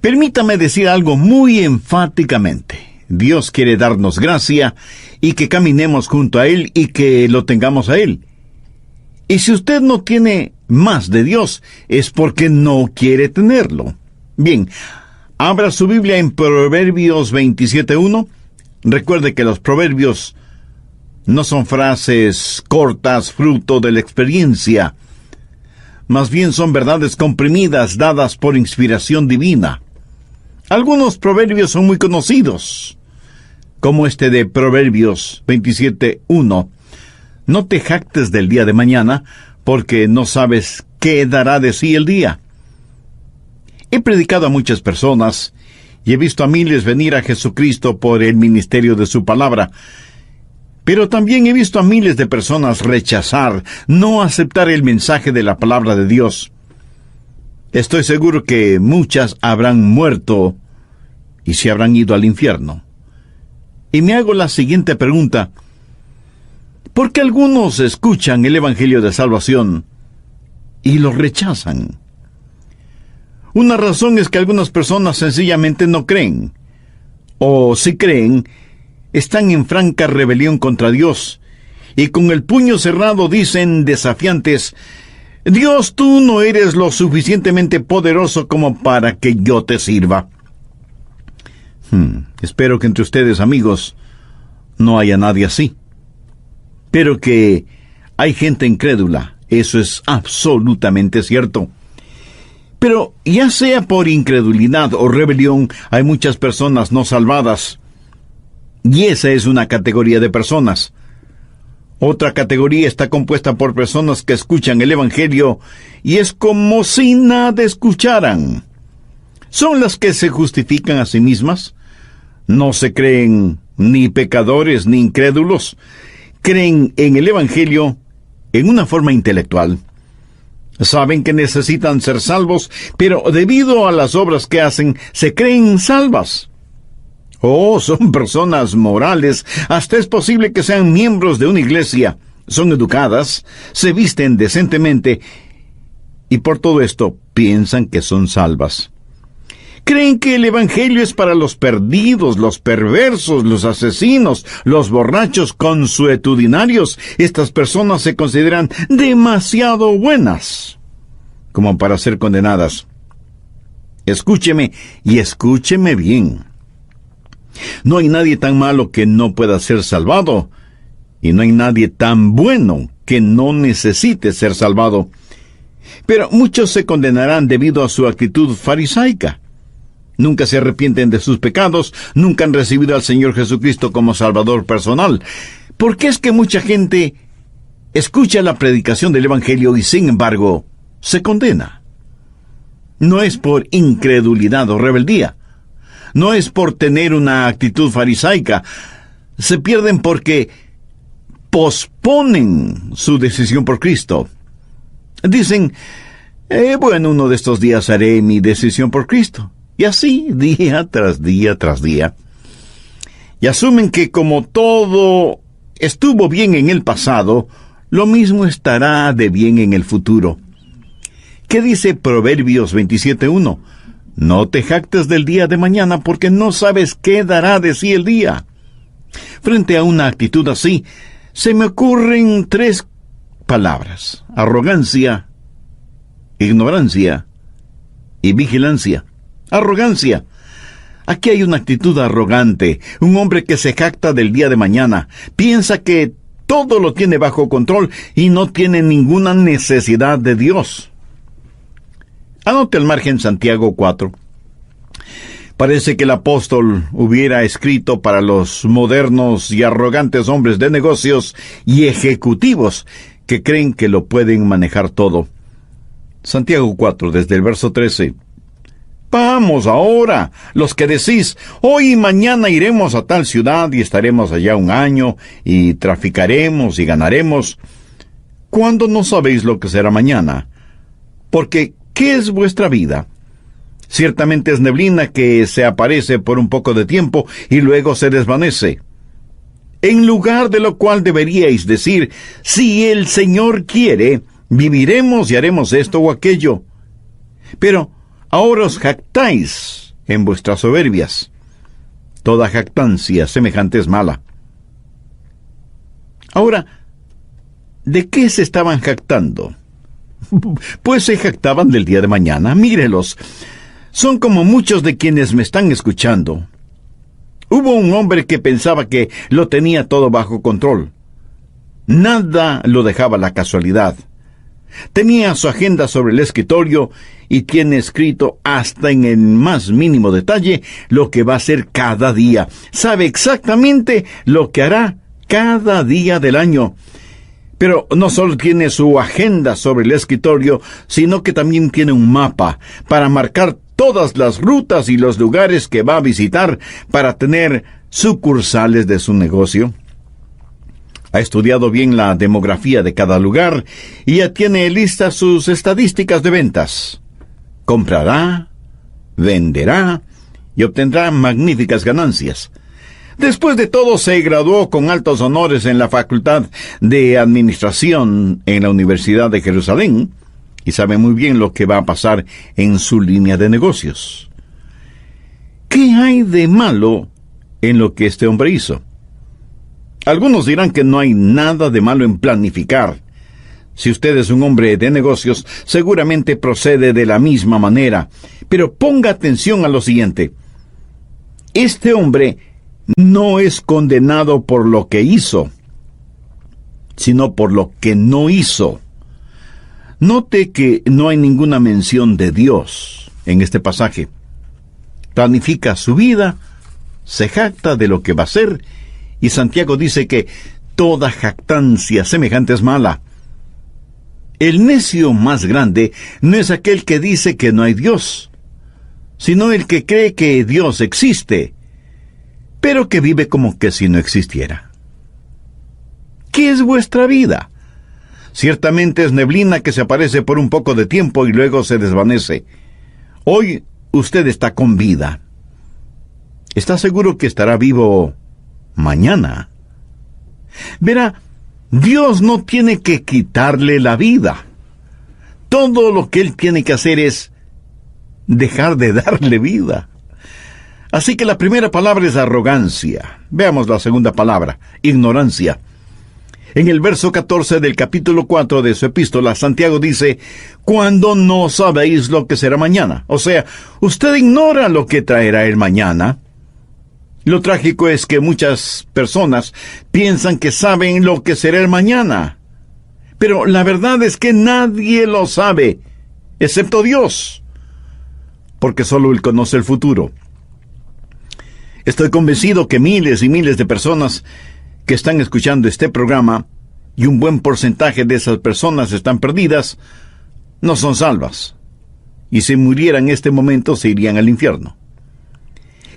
Permítame decir algo muy enfáticamente. Dios quiere darnos gracia y que caminemos junto a Él y que lo tengamos a Él. Y si usted no tiene más de Dios, es porque no quiere tenerlo. Bien, abra su Biblia en Proverbios 27:1. Recuerde que los proverbios no son frases cortas, fruto de la experiencia. Más bien son verdades comprimidas, dadas por inspiración divina. Algunos proverbios son muy conocidos, como este de Proverbios 27:1. No te jactes del día de mañana, porque no sabes qué dará de sí el día. He predicado a muchas personas y he visto a miles venir a Jesucristo por el ministerio de su palabra. Pero también he visto a miles de personas rechazar, no aceptar el mensaje de la palabra de Dios. Estoy seguro que muchas habrán muerto y se habrán ido al infierno. Y me hago la siguiente pregunta: ¿por qué algunos escuchan el Evangelio de Salvación y lo rechazan? Una razón es que algunas personas sencillamente no creen. O si creen, están en franca rebelión contra Dios, y con el puño cerrado dicen desafiantes: Dios, tú no eres lo suficientemente poderoso como para que yo te sirva. Espero que entre ustedes, amigos, no haya nadie así. Pero que hay gente incrédula, eso es absolutamente cierto. Pero ya sea por incredulidad o rebelión, hay muchas personas no salvadas. Y esa es una categoría de personas. Otra categoría está compuesta por personas que escuchan el Evangelio y es como si nada escucharan. Son las que se justifican a sí mismas. No se creen ni pecadores ni incrédulos. Creen en el Evangelio en una forma intelectual. Saben que necesitan ser salvos, pero debido a las obras que hacen, se creen salvas. Son personas morales, hasta es posible que sean miembros de una iglesia. Son educadas, se visten decentemente, y por todo esto piensan que son salvas. Creen que el Evangelio es para los perdidos, los perversos, los asesinos, los borrachos consuetudinarios. Estas personas se consideran demasiado buenas como para ser condenadas. Escúcheme, y escúcheme bien. No hay nadie tan malo que no pueda ser salvado, y no hay nadie tan bueno que no necesite ser salvado. Pero muchos se condenarán debido a su actitud farisaica. Nunca se arrepienten de sus pecados, nunca han recibido al Señor Jesucristo como Salvador personal. ¿Por qué es que mucha gente escucha la predicación del Evangelio y sin embargo se condena? No es por incredulidad o rebeldía. No es por tener una actitud farisaica. Se pierden porque posponen su decisión por Cristo. Dicen, uno de estos días haré mi decisión por Cristo. Y así, día tras día tras día. Y asumen que como todo estuvo bien en el pasado, lo mismo estará de bien en el futuro. ¿Qué dice Proverbios 27:1? No te jactes del día de mañana, porque no sabes qué dará de sí el día. Frente a una actitud así, se me ocurren 3 palabras: arrogancia, ignorancia y vigilancia. Arrogancia. Aquí hay una actitud arrogante, un hombre que se jacta del día de mañana, piensa que todo lo tiene bajo control y no tiene ninguna necesidad de Dios. Anote al margen Santiago 4. Parece que el apóstol hubiera escrito para los modernos y arrogantes hombres de negocios y ejecutivos que creen que lo pueden manejar todo. Santiago 4, desde el verso 13. Vamos ahora, los que decís, hoy y mañana iremos a tal ciudad y estaremos allá 1 año, y traficaremos y ganaremos, ¿cuándo no sabéis lo que será mañana? Porque, ¿qué es vuestra vida? Ciertamente es neblina que se aparece por un poco de tiempo y luego se desvanece. En lugar de lo cual deberíais decir, si el Señor quiere, viviremos y haremos esto o aquello. Pero ahora os jactáis en vuestras soberbias. Toda jactancia semejante es mala. Ahora, ¿de qué se estaban jactando? Pues se jactaban del día de mañana. Mírelos. Son como muchos de quienes me están escuchando. Hubo un hombre que pensaba que lo tenía todo bajo control. Nada lo dejaba la casualidad. Tenía su agenda sobre el escritorio y tiene escrito hasta en el más mínimo detalle lo que va a hacer cada día. Sabe exactamente lo que hará cada día del año. Pero no solo tiene su agenda sobre el escritorio, sino que también tiene un mapa para marcar todas las rutas y los lugares que va a visitar para tener sucursales de su negocio. Ha estudiado bien la demografía de cada lugar y ya tiene listas sus estadísticas de ventas. Comprará, venderá y obtendrá magníficas ganancias. Después de todo, se graduó con altos honores en la Facultad de Administración en la Universidad de Jerusalén y sabe muy bien lo que va a pasar en su línea de negocios. ¿Qué hay de malo en lo que este hombre hizo? Algunos dirán que no hay nada de malo en planificar. Si usted es un hombre de negocios, seguramente procede de la misma manera. Pero ponga atención a lo siguiente. Este hombre no es condenado por lo que hizo, sino por lo que no hizo. Note que no hay ninguna mención de Dios en este pasaje. Planifica su vida, se jacta de lo que va a hacer, y Santiago dice que toda jactancia semejante es mala. El necio más grande no es aquel que dice que no hay Dios, sino el que cree que Dios existe, pero que vive como que si no existiera. ¿Qué es vuestra vida? Ciertamente es neblina que se aparece por un poco de tiempo y luego se desvanece. Hoy usted está con vida. ¿Está seguro que estará vivo mañana? Verá, Dios no tiene que quitarle la vida. Todo lo que Él tiene que hacer es dejar de darle vida. Así que la primera palabra es arrogancia. Veamos la segunda palabra, ignorancia. En el verso 14 del capítulo 4 de su epístola, Santiago dice, «Cuando no sabéis lo que será mañana». O sea, usted ignora lo que traerá el mañana. Lo trágico es que muchas personas piensan que saben lo que será el mañana. Pero la verdad es que nadie lo sabe, excepto Dios, porque solo Él conoce el futuro. Estoy convencido que miles y miles de personas que están escuchando este programa, y un buen porcentaje de esas personas están perdidas, no son salvas, y si murieran en este momento se irían al infierno.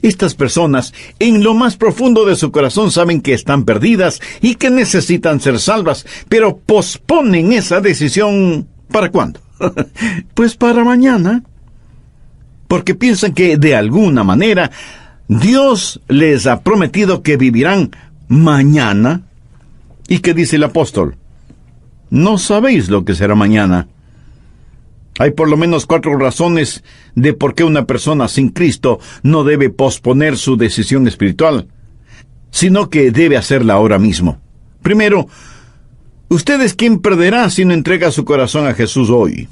Estas personas, en lo más profundo de su corazón, saben que están perdidas y que necesitan ser salvas, pero posponen esa decisión. ¿Para cuándo? Pues para mañana, porque piensan que de alguna manera Dios les ha prometido que vivirán mañana. ¿Y qué dice el apóstol? No sabéis lo que será mañana. Hay por lo menos 4 razones de por qué una persona sin Cristo no debe posponer su decisión espiritual, sino que debe hacerla ahora mismo. Primero, usted es quien perderá si no entrega su corazón a Jesús hoy.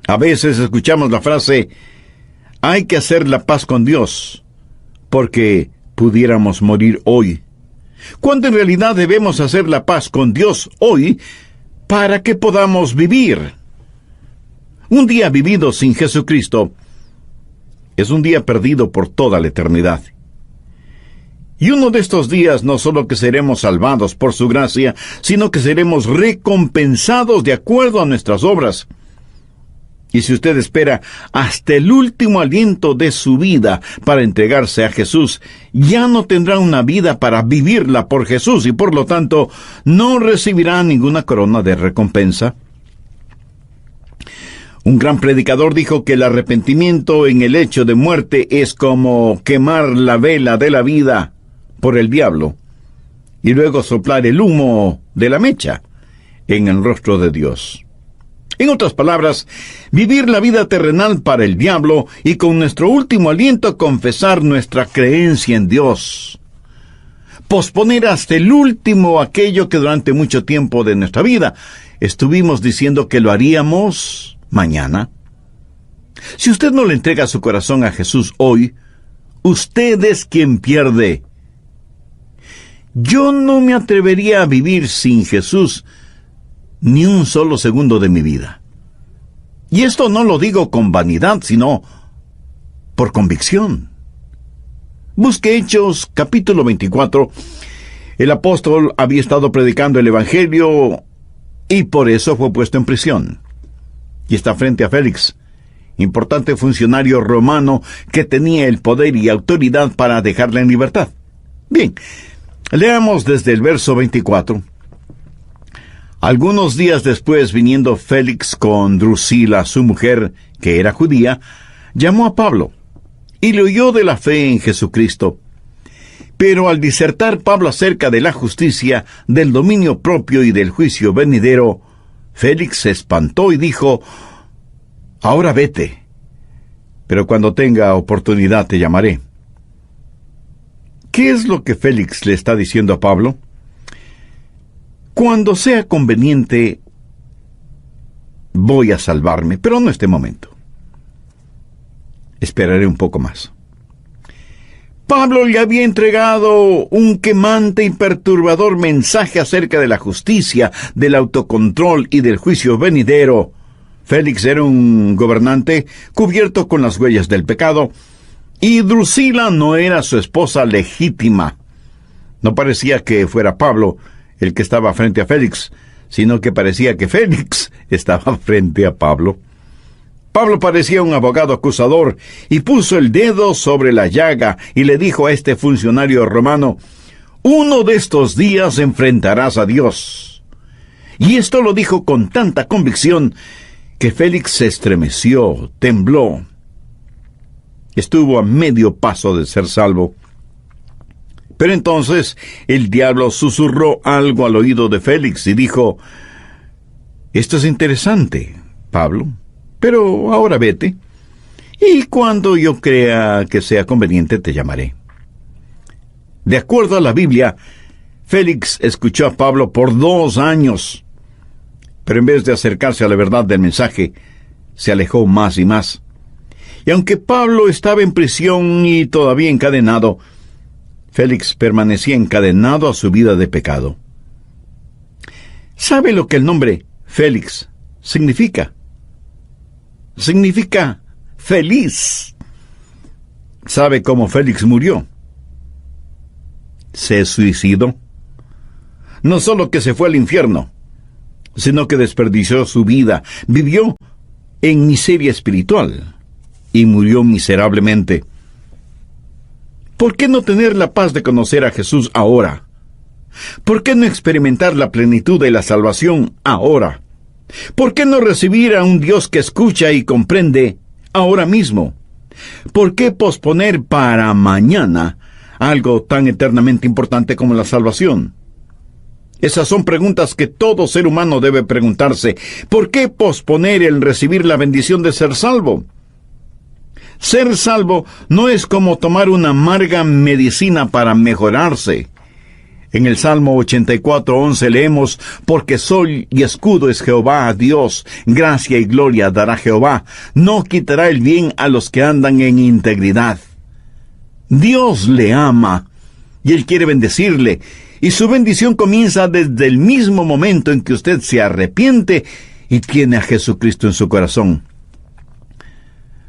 A veces escuchamos la frase, hay que hacer la paz con Dios, porque pudiéramos morir hoy. Cuando en realidad debemos hacer la paz con Dios hoy para que podamos vivir. Un día vivido sin Jesucristo es un día perdido por toda la eternidad. Y uno de estos días no solo que seremos salvados por su gracia, sino que seremos recompensados de acuerdo a nuestras obras. Y si usted espera hasta el último aliento de su vida para entregarse a Jesús, ya no tendrá una vida para vivirla por Jesús y por lo tanto no recibirá ninguna corona de recompensa. Un gran predicador dijo que el arrepentimiento en el hecho de muerte es como quemar la vela de la vida por el diablo y luego soplar el humo de la mecha en el rostro de Dios. En otras palabras, vivir la vida terrenal para el diablo y con nuestro último aliento confesar nuestra creencia en Dios. Posponer hasta el último aquello que durante mucho tiempo de nuestra vida estuvimos diciendo que lo haríamos mañana. Si usted no le entrega su corazón a Jesús hoy, usted es quien pierde. Yo no me atrevería a vivir sin Jesús ni un solo segundo de mi vida. Y esto no lo digo con vanidad, sino por convicción. Busque Hechos, capítulo 24. El apóstol había estado predicando el Evangelio y por eso fue puesto en prisión. Y está frente a Félix, importante funcionario romano que tenía el poder y autoridad para dejarle en libertad. Bien, leamos desde el verso 24. Algunos días después, viniendo Félix con Drusila, su mujer, que era judía, llamó a Pablo y le oyó de la fe en Jesucristo. Pero al disertar Pablo acerca de la justicia, del dominio propio y del juicio venidero, Félix se espantó y dijo: «Ahora vete, pero cuando tenga oportunidad te llamaré». ¿Qué es lo que Félix le está diciendo a Pablo? Cuando sea conveniente, voy a salvarme, pero no este momento. Esperaré un poco más. Pablo le había entregado un quemante y perturbador mensaje acerca de la justicia, del autocontrol y del juicio venidero. Félix era un gobernante cubierto con las huellas del pecado, y Drusila no era su esposa legítima. No parecía que fuera Pablo el que estaba frente a Félix, sino que parecía que Félix estaba frente a Pablo. Pablo parecía un abogado acusador y puso el dedo sobre la llaga y le dijo a este funcionario romano: «Uno de estos días enfrentarás a Dios». Y esto lo dijo con tanta convicción que Félix se estremeció, tembló. Estuvo a medio paso de ser salvo. Pero entonces el diablo susurró algo al oído de Félix y dijo: «Esto es interesante, Pablo, pero ahora vete, y cuando yo crea que sea conveniente te llamaré». De acuerdo a la Biblia, Félix escuchó a Pablo por 2 años, pero en vez de acercarse a la verdad del mensaje, se alejó más y más. Y aunque Pablo estaba en prisión y todavía encadenado, Félix permanecía encadenado a su vida de pecado. ¿Sabe lo que el nombre Félix significa? Significa feliz. ¿Sabe cómo Félix murió? Se suicidó. No solo que se fue al infierno, sino que desperdició su vida, vivió en miseria espiritual y murió miserablemente. ¿Por qué no tener la paz de conocer a Jesús ahora? ¿Por qué no experimentar la plenitud de la salvación ahora? ¿Por qué no recibir a un Dios que escucha y comprende ahora mismo? ¿Por qué posponer para mañana algo tan eternamente importante como la salvación? Esas son preguntas que todo ser humano debe preguntarse. ¿Por qué posponer el recibir la bendición de ser salvo? Ser salvo no es como tomar una amarga medicina para mejorarse. En el Salmo 84:11 leemos: «Porque sol y escudo es Jehová Dios, gracia y gloria dará Jehová, no quitará el bien a los que andan en integridad». Dios le ama, y Él quiere bendecirle, y su bendición comienza desde el mismo momento en que usted se arrepiente y tiene a Jesucristo en su corazón.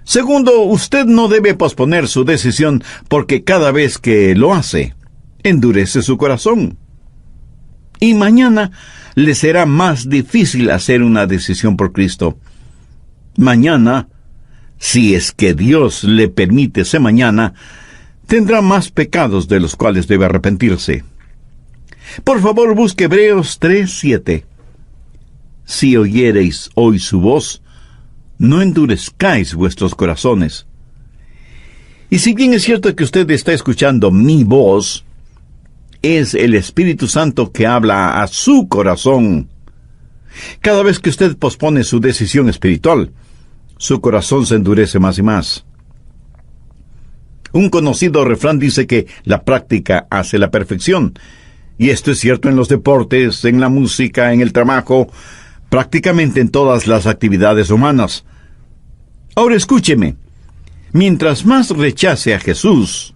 Segundo, usted no debe posponer su decisión porque cada vez que lo hace, endurece su corazón. Y mañana le será más difícil hacer una decisión por Cristo. Mañana, si es que Dios le permite ese mañana, tendrá más pecados de los cuales debe arrepentirse. Por favor, busque Hebreos 3:7. Si oyereis hoy su voz, no endurezcáis vuestros corazones. Y si bien es cierto que usted está escuchando mi voz, es el Espíritu Santo que habla a su corazón. Cada vez que usted pospone su decisión espiritual, su corazón se endurece más y más. Un conocido refrán dice que la práctica hace la perfección. Y esto es cierto en los deportes, en la música, en el trabajo, prácticamente en todas las actividades humanas. Ahora escúcheme. Mientras más rechace a Jesús,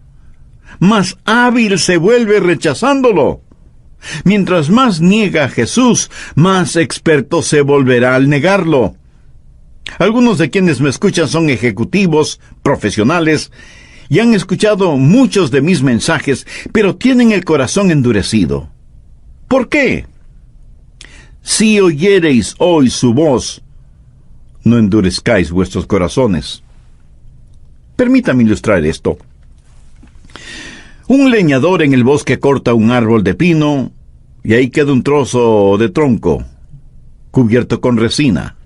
más hábil se vuelve rechazándolo. Mientras más niega a Jesús, más experto se volverá al negarlo. Algunos de quienes me escuchan son ejecutivos, profesionales, y han escuchado muchos de mis mensajes, pero tienen el corazón endurecido. ¿Por qué? Si oyereis hoy su voz, no endurezcáis vuestros corazones. Permítame ilustrar esto. Un leñador en el bosque corta un árbol de pino, y ahí queda un trozo de tronco, cubierto con resina.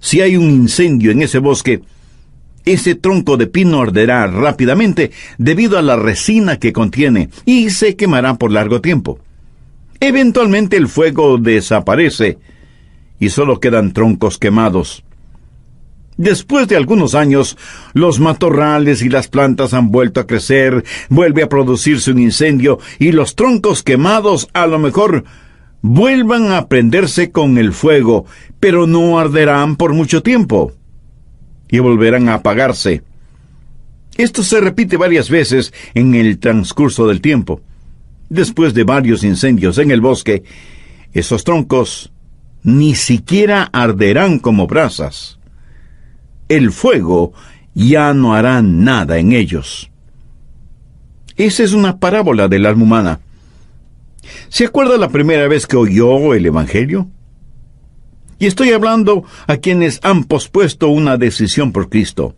Si hay un incendio en ese bosque, ese tronco de pino arderá rápidamente debido a la resina que contiene y se quemará por largo tiempo. Eventualmente el fuego desaparece y solo quedan troncos quemados. Después de algunos años, los matorrales y las plantas han vuelto a crecer, vuelve a producirse un incendio y los troncos quemados a lo mejor vuelvan a prenderse con el fuego, pero no arderán por mucho tiempo y volverán a apagarse. Esto se repite varias veces en el transcurso del tiempo. Después de varios incendios en el bosque, esos troncos ni siquiera arderán como brasas. El fuego ya no hará nada en ellos. Esa es una parábola del alma humana. ¿Se acuerda la primera vez que oyó el Evangelio? Y estoy hablando a quienes han pospuesto una decisión por Cristo.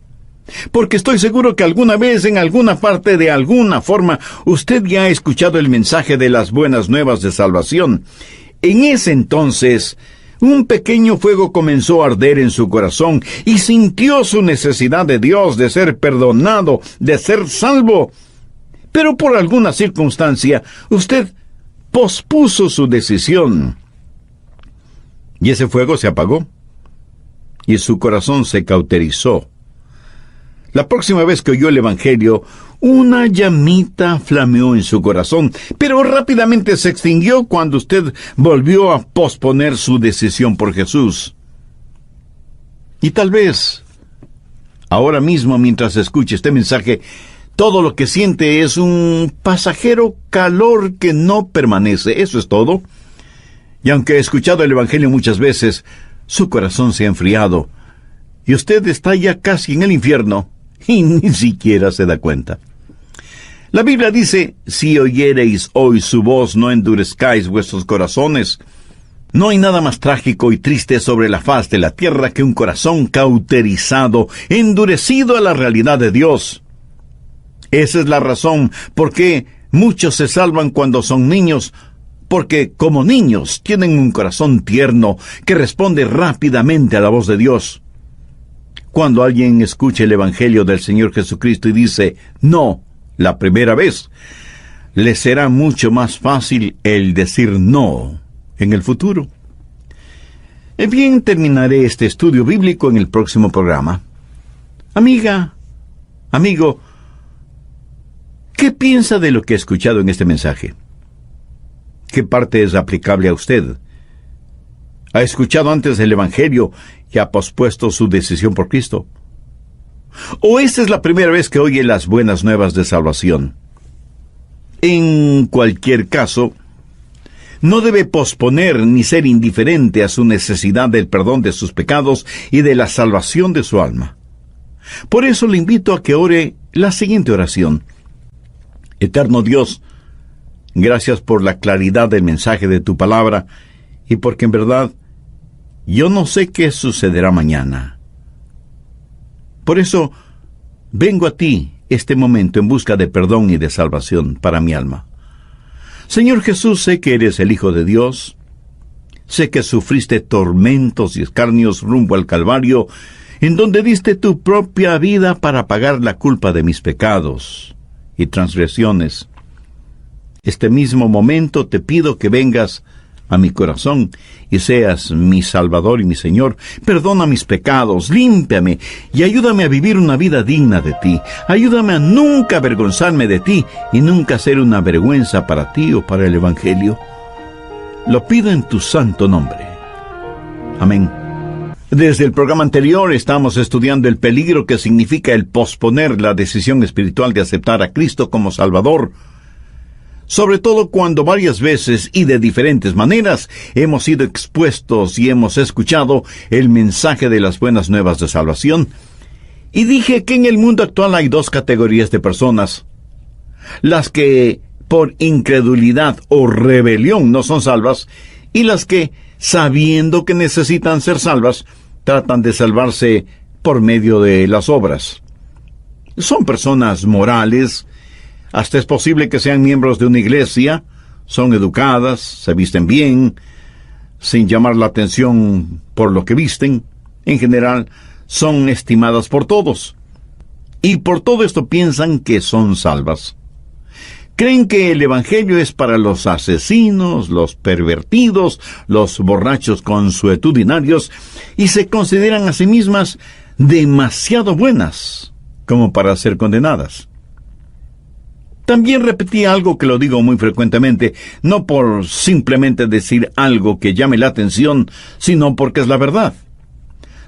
Porque estoy seguro que alguna vez, en alguna parte, de alguna forma, usted ya ha escuchado el mensaje de las buenas nuevas de salvación. En ese entonces, un pequeño fuego comenzó a arder en su corazón y sintió su necesidad de Dios, de ser perdonado, de ser salvo. Pero por alguna circunstancia, usted pospuso su decisión. Y ese fuego se apagó, y su corazón se cauterizó. La próxima vez que oyó el Evangelio, una llamita flameó en su corazón, pero rápidamente se extinguió cuando usted volvió a posponer su decisión por Jesús. Y tal vez, ahora mismo, mientras escuche este mensaje, todo lo que siente es un pasajero calor que no permanece. Eso es todo. Y aunque ha escuchado el Evangelio muchas veces, su corazón se ha enfriado, y usted está ya casi en el infierno, y ni siquiera se da cuenta. La Biblia dice, si oyereis hoy su voz, no endurezcáis vuestros corazones. No hay nada más trágico y triste sobre la faz de la tierra que un corazón cauterizado, endurecido a la realidad de Dios. Esa es la razón por qué muchos se salvan cuando son niños, porque como niños tienen un corazón tierno que responde rápidamente a la voz de Dios. Cuando alguien escucha el Evangelio del Señor Jesucristo y dice no la primera vez, le será mucho más fácil el decir no en el futuro. Bien, terminaré este estudio bíblico en el próximo programa. Amiga, amigo, ¿qué piensa de lo que ha escuchado en este mensaje? ¿Qué parte es aplicable a usted? ¿Ha escuchado antes el Evangelio y ha pospuesto su decisión por Cristo? ¿O esta es la primera vez que oye las buenas nuevas de salvación? En cualquier caso, no debe posponer ni ser indiferente a su necesidad del perdón de sus pecados y de la salvación de su alma. Por eso le invito a que ore la siguiente oración. Eterno Dios, gracias por la claridad del mensaje de tu palabra y porque en verdad yo no sé qué sucederá mañana. Por eso vengo a ti este momento en busca de perdón y de salvación para mi alma. Señor Jesús, sé que eres el Hijo de Dios, sé que sufriste tormentos y escarnios rumbo al Calvario, en donde diste tu propia vida para pagar la culpa de mis pecados y transgresiones. Este mismo momento te pido que vengas a mi corazón y seas mi Salvador y mi Señor. Perdona mis pecados, límpiame y ayúdame a vivir una vida digna de ti. Ayúdame a nunca avergonzarme de ti y nunca ser una vergüenza para ti o para el Evangelio. Lo pido en tu santo nombre. Amén. Desde el programa anterior estamos estudiando el peligro que significa el posponer la decisión espiritual de aceptar a Cristo como Salvador, sobre todo cuando varias veces y de diferentes maneras hemos sido expuestos y hemos escuchado el mensaje de las buenas nuevas de salvación. Y dije que en el mundo actual hay dos categorías de personas: las que por incredulidad o rebelión no son salvas, y las que, sabiendo que necesitan ser salvas, tratan de salvarse por medio de las obras. Son personas morales. Hasta es posible que sean miembros de una iglesia, son educadas, se visten bien, sin llamar la atención por lo que visten. En general, son estimadas por todos. Y por todo esto piensan que son salvas. Creen que el Evangelio es para los asesinos, los pervertidos, los borrachos consuetudinarios, y se consideran a sí mismas demasiado buenas como para ser condenadas. También repetí algo que lo digo muy frecuentemente, no por simplemente decir algo que llame la atención, sino porque es la verdad.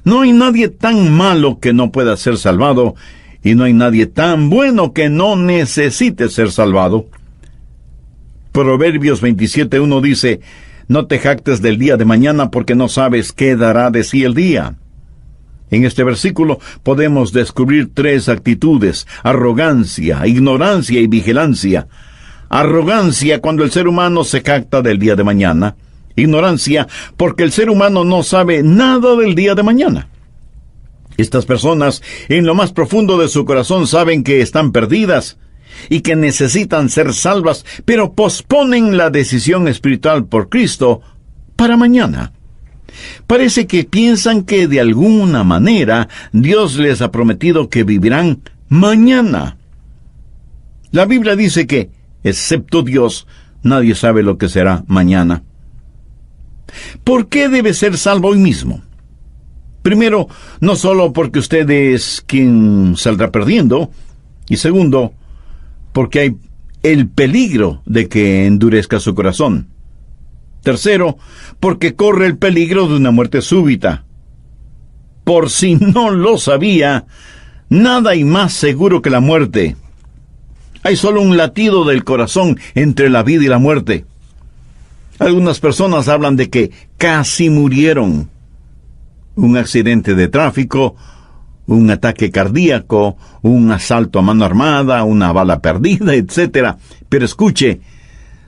No hay nadie tan malo que no pueda ser salvado, y no hay nadie tan bueno que no necesite ser salvado. Proverbios 27:1 dice: no te jactes del día de mañana, porque no sabes qué dará de sí el día. En este versículo podemos descubrir tres actitudes: arrogancia, ignorancia y vigilancia. Arrogancia cuando el ser humano se jacta del día de mañana. Ignorancia porque el ser humano no sabe nada del día de mañana. Estas personas, en lo más profundo de su corazón, saben que están perdidas y que necesitan ser salvas, pero posponen la decisión espiritual por Cristo para mañana. Parece que piensan que de alguna manera Dios les ha prometido que vivirán mañana. La Biblia dice que, excepto Dios, nadie sabe lo que será mañana. ¿Por qué debe ser salvo hoy mismo? Primero, no solo porque usted es quien saldrá perdiendo, y segundo, porque hay el peligro de que endurezca su corazón. Tercero, porque corre el peligro de una muerte súbita. Por si no lo sabía, nada hay más seguro que la muerte. Hay solo un latido del corazón entre la vida y la muerte. Algunas personas hablan de que casi murieron. Un accidente de tráfico, un ataque cardíaco, un asalto a mano armada, una bala perdida, etc. Pero escuche,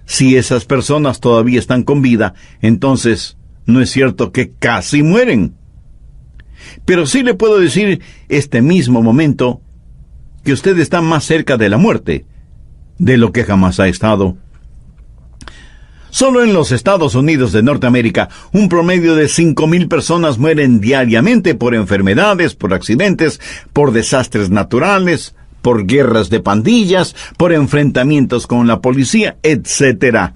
si esas personas todavía están con vida, entonces no es cierto que casi mueren. Pero sí le puedo decir este mismo momento que usted está más cerca de la muerte de lo que jamás ha estado. Solo en los Estados Unidos de Norteamérica, un promedio de 5,000 personas mueren diariamente por enfermedades, por accidentes, por desastres naturales, por guerras de pandillas, por enfrentamientos con la policía, etc.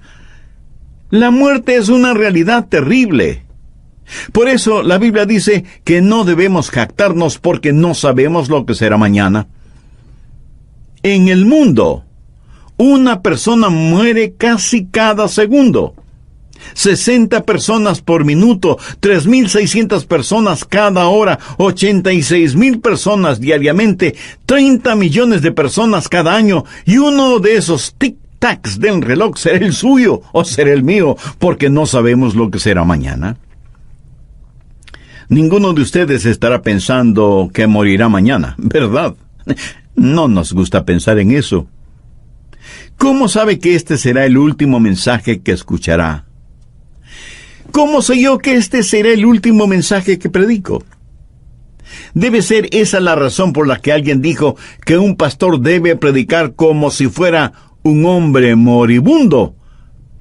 La muerte es una realidad terrible. Por eso la Biblia dice que no debemos jactarnos porque no sabemos lo que será mañana. En el mundo, una persona muere casi cada segundo. 60 personas por minuto, 3,600 personas cada hora, 86,000 personas diariamente, 30 millones de personas cada año, y uno de esos tic-tacs del reloj será el suyo o será el mío, porque no sabemos lo que será mañana. Ninguno de ustedes estará pensando que morirá mañana, ¿verdad? No nos gusta pensar en eso. ¿Cómo sabe que este será el último mensaje que escuchará? ¿Cómo sé yo que este será el último mensaje que predico? Debe ser esa la razón por la que alguien dijo que un pastor debe predicar como si fuera un hombre moribundo,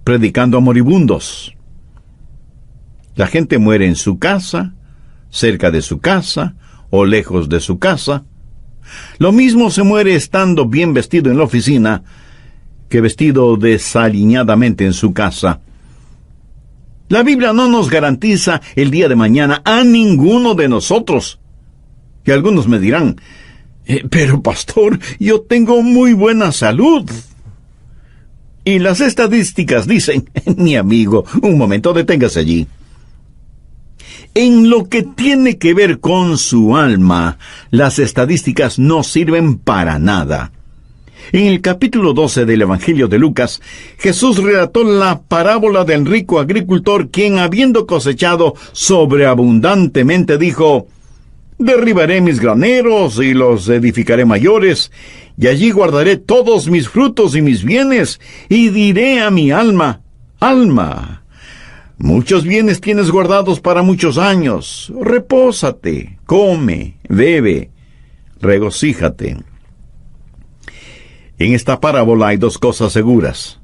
predicando a moribundos. La gente muere en su casa, cerca de su casa o lejos de su casa. Lo mismo se muere estando bien vestido en la oficina que vestido desaliñadamente en su casa. La Biblia no nos garantiza el día de mañana a ninguno de nosotros. Y algunos me dirán, pero pastor, yo tengo muy buena salud. Y las estadísticas dicen, mi amigo, un momento, deténgase allí. En lo que tiene que ver con su alma, las estadísticas no sirven para nada. En el capítulo 12 del Evangelio de Lucas, Jesús relató la parábola del rico agricultor, quien, habiendo cosechado sobreabundantemente, dijo: derribaré mis graneros y los edificaré mayores, y allí guardaré todos mis frutos y mis bienes, y diré a mi alma: alma, muchos bienes tienes guardados para muchos años, repósate, come, bebe, regocíjate. En esta parábola hay dos cosas seguras: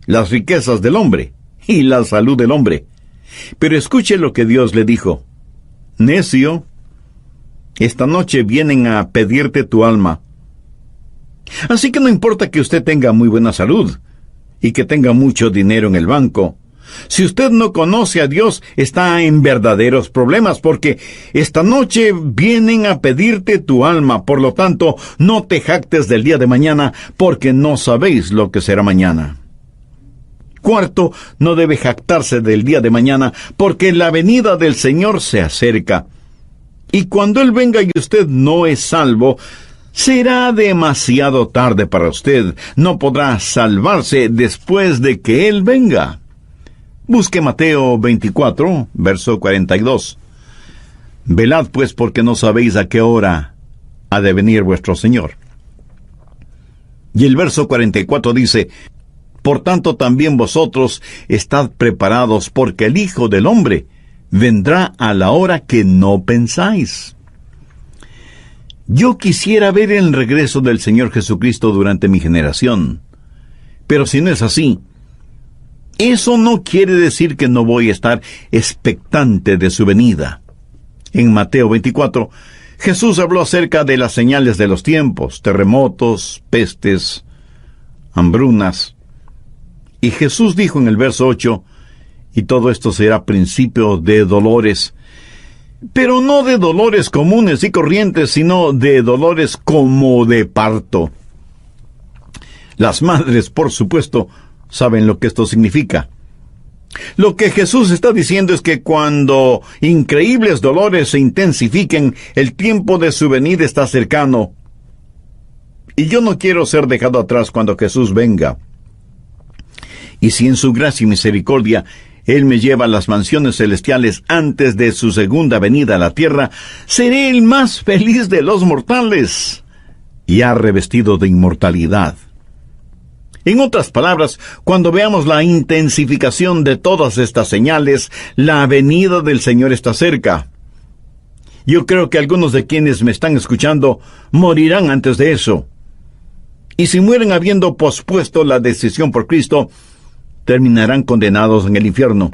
las riquezas del hombre y la salud del hombre. Pero escuche lo que Dios le dijo: necio, esta noche vienen a pedirte tu alma. Así que no importa que usted tenga muy buena salud y que tenga mucho dinero en el banco. Si usted no conoce a Dios, está en verdaderos problemas, porque esta noche vienen a pedirte tu alma. Por lo tanto, no te jactes del día de mañana, porque no sabéis lo que será mañana. Cuarto, no debe jactarse del día de mañana, porque la venida del Señor se acerca. Y cuando Él venga y usted no es salvo, será demasiado tarde para usted. No podrá salvarse después de que Él venga. Busque Mateo 24, verso 42. Velad pues, porque no sabéis a qué hora ha de venir vuestro Señor. Y el verso 44 dice: por tanto también vosotros estad preparados, porque el Hijo del Hombre vendrá a la hora que no pensáis. Yo quisiera ver el regreso del Señor Jesucristo durante mi generación. Pero si no es así, eso no quiere decir que no voy a estar expectante de su venida. En Mateo 24, Jesús habló acerca de las señales de los tiempos: terremotos, pestes, hambrunas. Y Jesús dijo en el verso 8, y todo esto será principio de dolores, pero no de dolores comunes y corrientes, sino de dolores como de parto. Las madres, por supuesto, saben lo que esto significa. Lo que Jesús está diciendo es que cuando increíbles dolores se intensifiquen, el tiempo de su venida está cercano. Y yo no quiero ser dejado atrás cuando Jesús venga. Y si en su gracia y misericordia Él me lleva a las mansiones celestiales antes de su segunda venida a la tierra, seré el más feliz de los mortales, ya revestido de inmortalidad. En otras palabras, cuando veamos la intensificación de todas estas señales, la venida del Señor está cerca. Yo creo que algunos de quienes me están escuchando morirán antes de eso. Y si mueren habiendo pospuesto la decisión por Cristo, terminarán condenados en el infierno.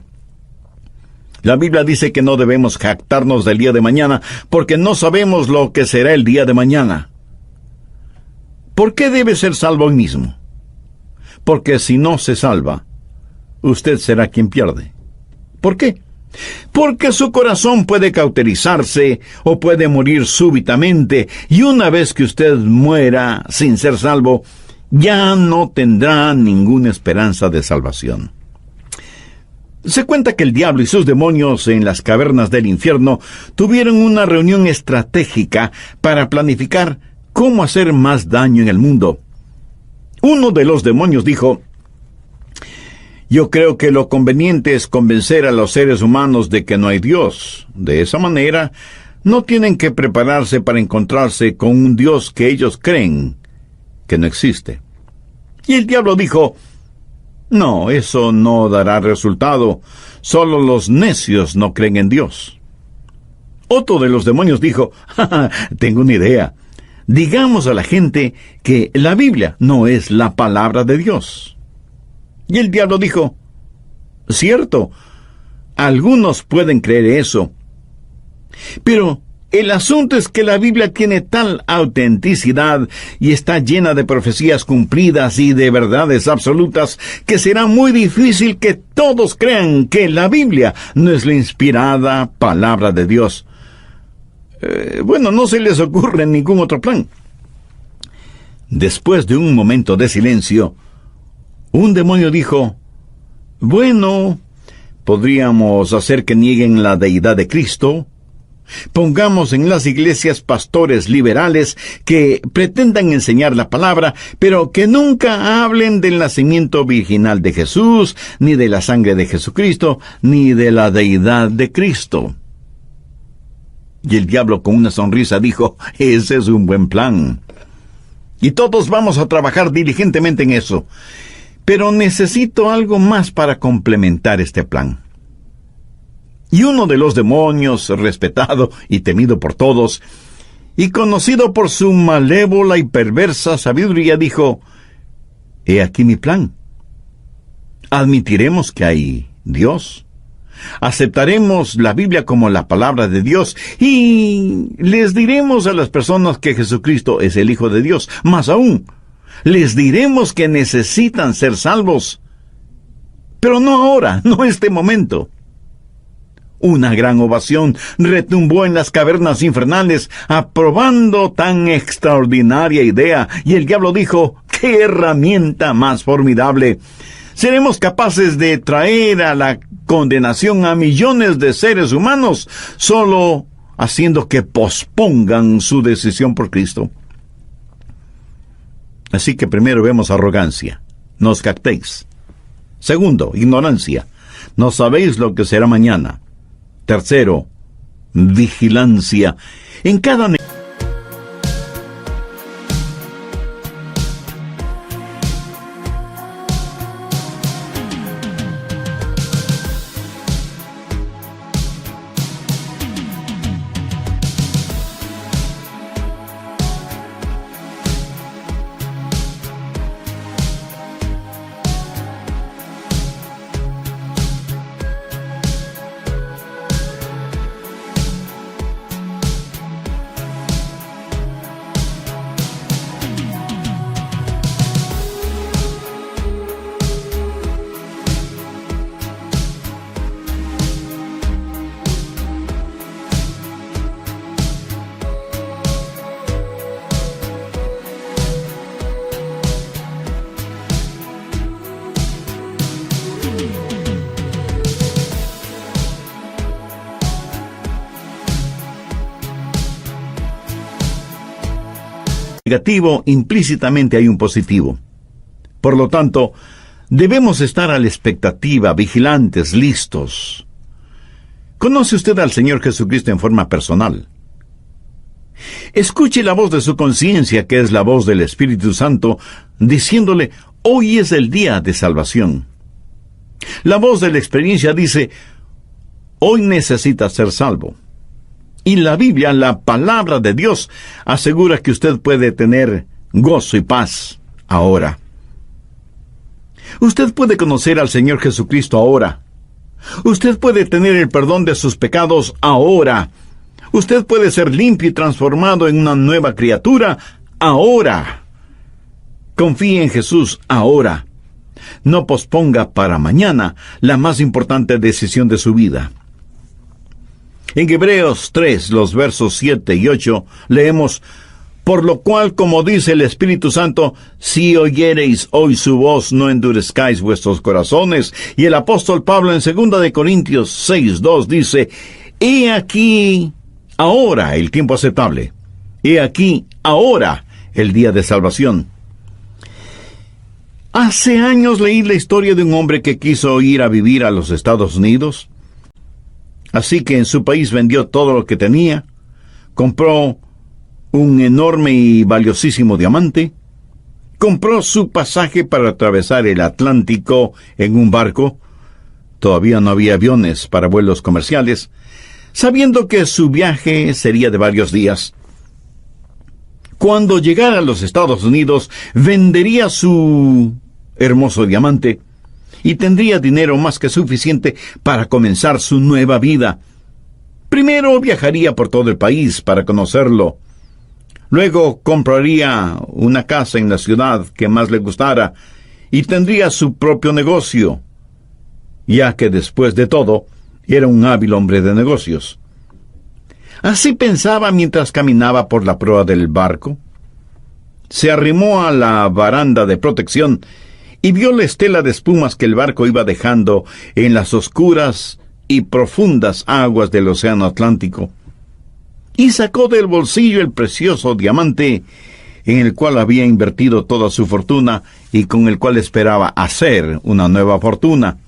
La Biblia dice que no debemos jactarnos del día de mañana, porque no sabemos lo que será el día de mañana. ¿Por qué debe ser salvo hoy mismo? Porque si no se salva, usted será quien pierde. ¿Por qué? Porque su corazón puede cauterizarse o puede morir súbitamente, y una vez que usted muera sin ser salvo, ya no tendrá ninguna esperanza de salvación. Se cuenta que el diablo y sus demonios en las cavernas del infierno tuvieron una reunión estratégica para planificar cómo hacer más daño en el mundo. Uno de los demonios dijo: yo creo que lo conveniente es convencer a los seres humanos de que no hay Dios. De esa manera, no tienen que prepararse para encontrarse con un Dios que ellos creen que no existe. Y el diablo dijo: no, eso no dará resultado. Solo los necios no creen en Dios. Otro de los demonios dijo: tengo una idea. Digamos a la gente que la Biblia no es la palabra de Dios. Y el diablo dijo: cierto, algunos pueden creer eso. Pero, El asunto es que la Biblia tiene tal autenticidad y está llena de profecías cumplidas y de verdades absolutas que será muy difícil que todos crean que la Biblia no es la inspirada palabra de Dios. No se les ocurre ningún otro plan. Después de un momento de silencio, un demonio dijo: bueno, podríamos hacer que nieguen la deidad de Cristo. Pongamos en las iglesias pastores liberales que pretendan enseñar la palabra, pero que nunca hablen del nacimiento virginal de Jesús, ni de la sangre de Jesucristo, ni de la deidad de Cristo. Y el diablo, con una sonrisa, dijo: ese es un buen plan. Y todos vamos a trabajar diligentemente en eso. Pero necesito algo más para complementar este plan. Y uno de los demonios, respetado y temido por todos, y conocido por su malévola y perversa sabiduría, dijo: he aquí mi plan. Admitiremos que hay Dios. Aceptaremos la Biblia como la palabra de Dios y les diremos a las personas que Jesucristo es el Hijo de Dios. Más aún, les diremos que necesitan ser salvos. Pero no ahora, no este momento. Una gran ovación retumbó en las cavernas infernales, aprobando tan extraordinaria idea, y el diablo dijo: ¡qué herramienta más formidable! Seremos capaces de traer a la condenación a millones de seres humanos, solo haciendo que pospongan su decisión por Cristo. Así que primero vemos arrogancia: no os jactéis. Segundo, ignorancia: no sabéis lo que será mañana. Tercero, vigilancia. En cada negativo, implícitamente hay un positivo. Por lo tanto, debemos estar a la expectativa, vigilantes, listos. ¿Conoce usted al Señor Jesucristo en forma personal? Escuche la voz de su conciencia, que es la voz del Espíritu Santo, diciéndole: hoy es el día de salvación. La voz de la experiencia dice: hoy necesita ser salvo. Y la Biblia, la palabra de Dios, asegura que usted puede tener gozo y paz ahora. Usted puede conocer al Señor Jesucristo ahora. Usted puede tener el perdón de sus pecados ahora. Usted puede ser limpio y transformado en una nueva criatura ahora. Confíe en Jesús ahora. No posponga para mañana la más importante decisión de su vida. En Hebreos 3, los versos 7 y 8, leemos: por lo cual, como dice el Espíritu Santo, si oyereis hoy su voz, no endurezcáis vuestros corazones. Y el apóstol Pablo en 2 de Corintios 6, 2 dice: he aquí ahora el tiempo aceptable. He aquí ahora el día de salvación. Hace años leí la historia de un hombre que quiso ir a vivir a los Estados Unidos. Así que en su país vendió todo lo que tenía, compró un enorme y valiosísimo diamante, compró su pasaje para atravesar el Atlántico en un barco. Todavía no había aviones para vuelos comerciales, sabiendo que su viaje sería de varios días. Cuando llegara a los Estados Unidos, vendería su hermoso diamante y tendría dinero más que suficiente para comenzar su nueva vida. Primero viajaría por todo el país para conocerlo. Luego compraría una casa en la ciudad que más le gustara y tendría su propio negocio, ya que después de todo era un hábil hombre de negocios. Así pensaba mientras caminaba por la proa del barco. Se arrimó a la baranda de protección y vio la estela de espumas que el barco iba dejando en las oscuras y profundas aguas del océano Atlántico, y sacó del bolsillo el precioso diamante en el cual había invertido toda su fortuna y con el cual esperaba hacer una nueva fortuna.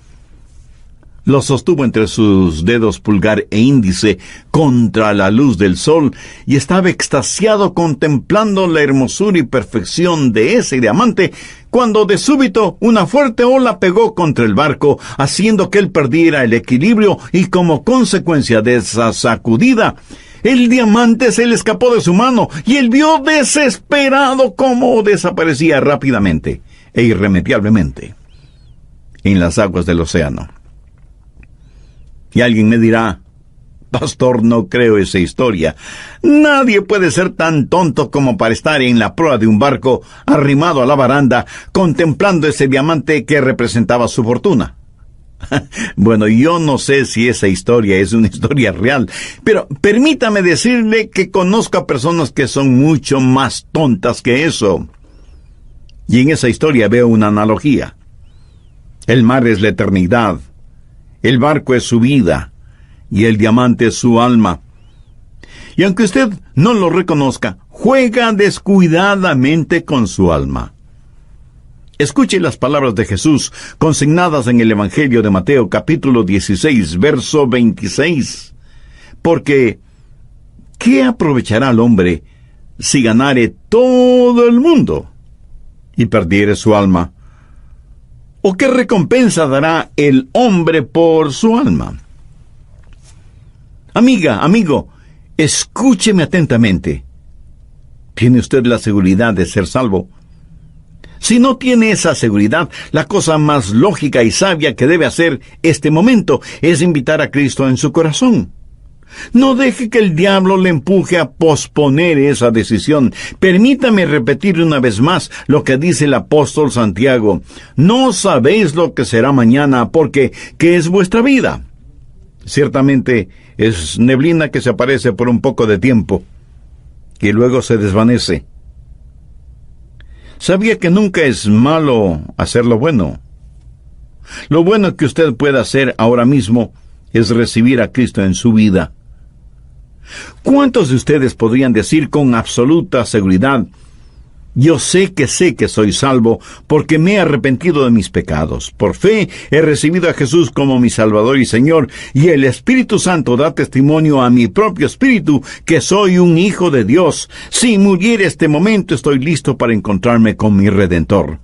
Lo sostuvo entre sus dedos pulgar e índice contra la luz del sol y estaba extasiado contemplando la hermosura y perfección de ese diamante, cuando de súbito una fuerte ola pegó contra el barco, haciendo que él perdiera el equilibrio, y como consecuencia de esa sacudida, el diamante se le escapó de su mano y él vio desesperado cómo desaparecía rápidamente e irremediablemente en las aguas del océano. Y alguien me dirá: pastor, no creo esa historia. Nadie puede ser tan tonto como para estar en la proa de un barco, arrimado a la baranda, contemplando ese diamante que representaba su fortuna. Bueno, yo no sé si esa historia es una historia real, pero permítame decirle que conozco a personas que son mucho más tontas que eso. Y en esa historia veo una analogía. El mar es la eternidad. El barco es su vida y el diamante es su alma. Y aunque usted no lo reconozca, juega descuidadamente con su alma. Escuche las palabras de Jesús consignadas en el Evangelio de Mateo, capítulo 16, verso 26. Porque, ¿qué aprovechará el hombre si ganare todo el mundo y perdiere su alma? ¿O qué recompensa dará el hombre por su alma? Amiga, amigo, escúcheme atentamente. ¿Tiene usted la seguridad de ser salvo? Si no tiene esa seguridad, la cosa más lógica y sabia que debe hacer este momento es invitar a Cristo en su corazón. No deje que el diablo le empuje a posponer esa decisión. Permítame repetir una vez más lo que dice el apóstol Santiago: no sabéis lo que será mañana, porque ¿qué es vuestra vida? Ciertamente es neblina que se aparece por un poco de tiempo y luego se desvanece. ¿Sabía que nunca es malo hacer lo bueno? Lo bueno que usted puede hacer ahora mismo es recibir a Cristo en su vida. ¿Cuántos de ustedes podrían decir con absoluta seguridad: yo sé que soy salvo porque me he arrepentido de mis pecados? Por fe he recibido a Jesús como mi Salvador y Señor, y el Espíritu Santo da testimonio a mi propio espíritu que soy un hijo de Dios. Si muriera este momento, estoy listo para encontrarme con mi Redentor.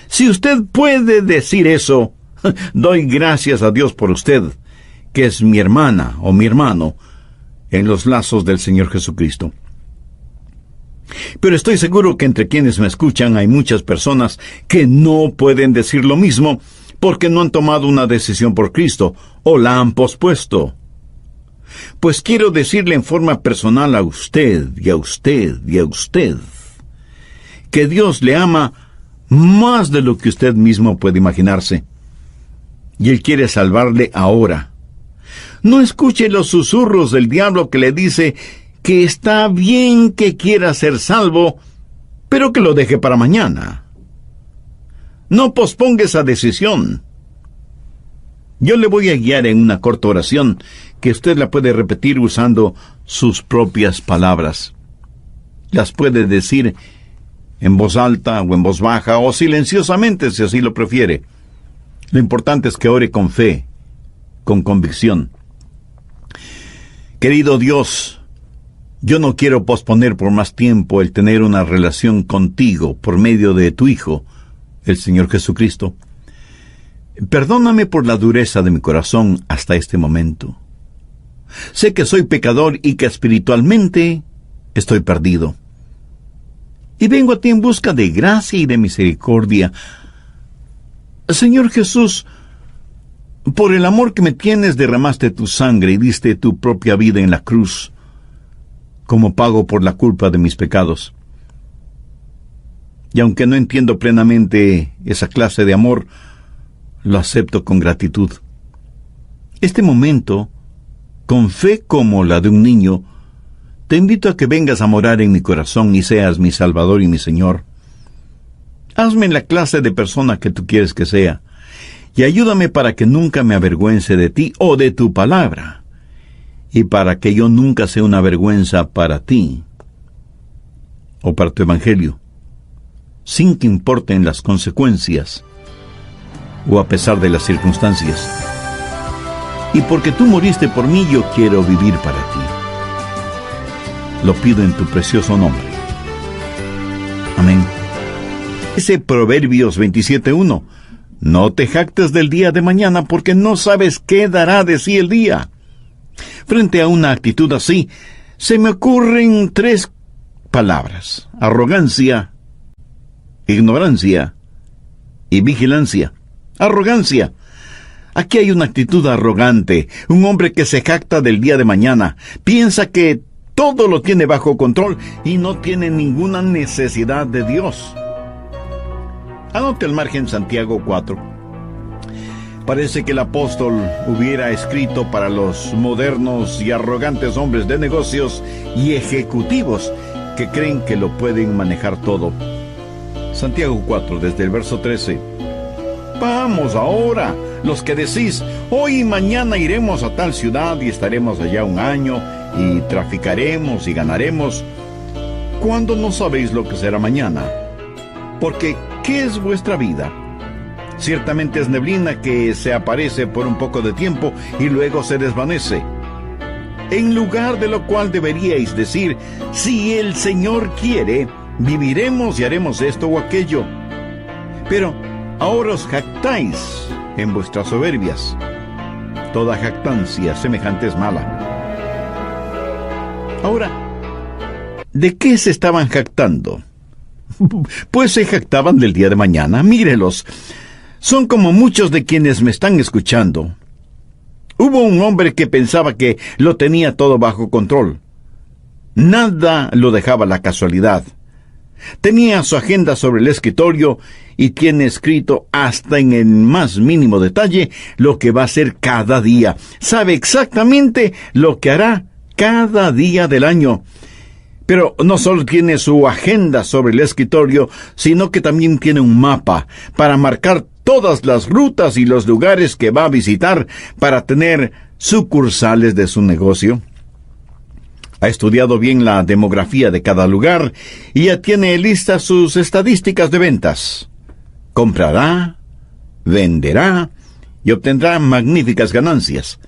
Si usted puede decir eso, doy gracias a Dios por usted, que es mi hermana o mi hermano en los lazos del Señor Jesucristo. Pero estoy seguro que entre quienes me escuchan hay muchas personas que no pueden decir lo mismo porque no han tomado una decisión por Cristo o la han pospuesto. Pues quiero decirle en forma personal a usted y a usted y a usted que Dios le ama más de lo que usted mismo puede imaginarse, y Él quiere salvarle ahora. No escuche los susurros del diablo que le dice que está bien que quiera ser salvo, pero que lo deje para mañana. No posponga esa decisión. Yo le voy a guiar en una corta oración que usted la puede repetir usando sus propias palabras. Las puede decir en voz alta o en voz baja o silenciosamente si así lo prefiere. Lo importante es que ore con fe, con convicción. Querido Dios, yo no quiero posponer por más tiempo el tener una relación contigo por medio de tu Hijo, el Señor Jesucristo. Perdóname por la dureza de mi corazón hasta este momento. Sé que soy pecador y que espiritualmente estoy perdido. Y vengo a ti en busca de gracia y de misericordia. Señor Jesús, Por el amor que me tienes derramaste tu sangre y diste tu propia vida en la cruz, como pago por la culpa de mis pecados. Y aunque no entiendo plenamente esa clase de amor, lo acepto con gratitud. Este momento, con fe como la de un niño, te invito a que vengas a morar en mi corazón y seas mi Salvador y mi Señor. Hazme la clase de persona que tú quieres que sea, y ayúdame para que nunca me avergüence de ti o de tu palabra, y para que yo nunca sea una vergüenza para ti o para tu evangelio, sin que importen las consecuencias o a pesar de las circunstancias. Y porque tú moriste por mí, yo quiero vivir para ti. Lo pido en tu precioso nombre. Amén. Ese Proverbios 27:1. No te jactes del día de mañana, porque no sabes qué dará de sí el día. Frente a una actitud así, se me ocurren 3 palabras: arrogancia, ignorancia y vigilancia. Arrogancia. Aquí hay una actitud arrogante, un hombre que se jacta del día de mañana, piensa que todo lo tiene bajo control y no tiene ninguna necesidad de Dios. Anote al margen Santiago 4. Parece que el apóstol hubiera escrito para los modernos y arrogantes hombres de negocios y ejecutivos que creen que lo pueden manejar todo. Santiago 4, desde el verso 13. Vamos ahora, los que decís, hoy y mañana iremos a tal ciudad y estaremos allá un año, y traficaremos y ganaremos, cuando no sabéis lo que será mañana. Porque, ¿qué es vuestra vida? Ciertamente es neblina que se aparece por un poco de tiempo y luego se desvanece. En lugar de lo cual deberíais decir, si el Señor quiere, viviremos y haremos esto o aquello. Pero ahora os jactáis en vuestras soberbias. Toda jactancia semejante es mala. Ahora, ¿de qué se estaban jactando? Pues se jactaban del día de mañana. Mírelos. Son como muchos de quienes me están escuchando. Hubo un hombre que pensaba que lo tenía todo bajo control. Nada lo dejaba la casualidad. Tenía su agenda sobre el escritorio y tiene escrito hasta en el más mínimo detalle lo que va a hacer cada día. Sabe exactamente lo que hará cada día del año. Pero no solo tiene su agenda sobre el escritorio, sino que también tiene un mapa para marcar todas las rutas y los lugares que va a visitar para tener sucursales de su negocio. Ha estudiado bien la demografía de cada lugar y ya tiene listas sus estadísticas de ventas. Comprará, venderá y obtendrá magníficas ganancias.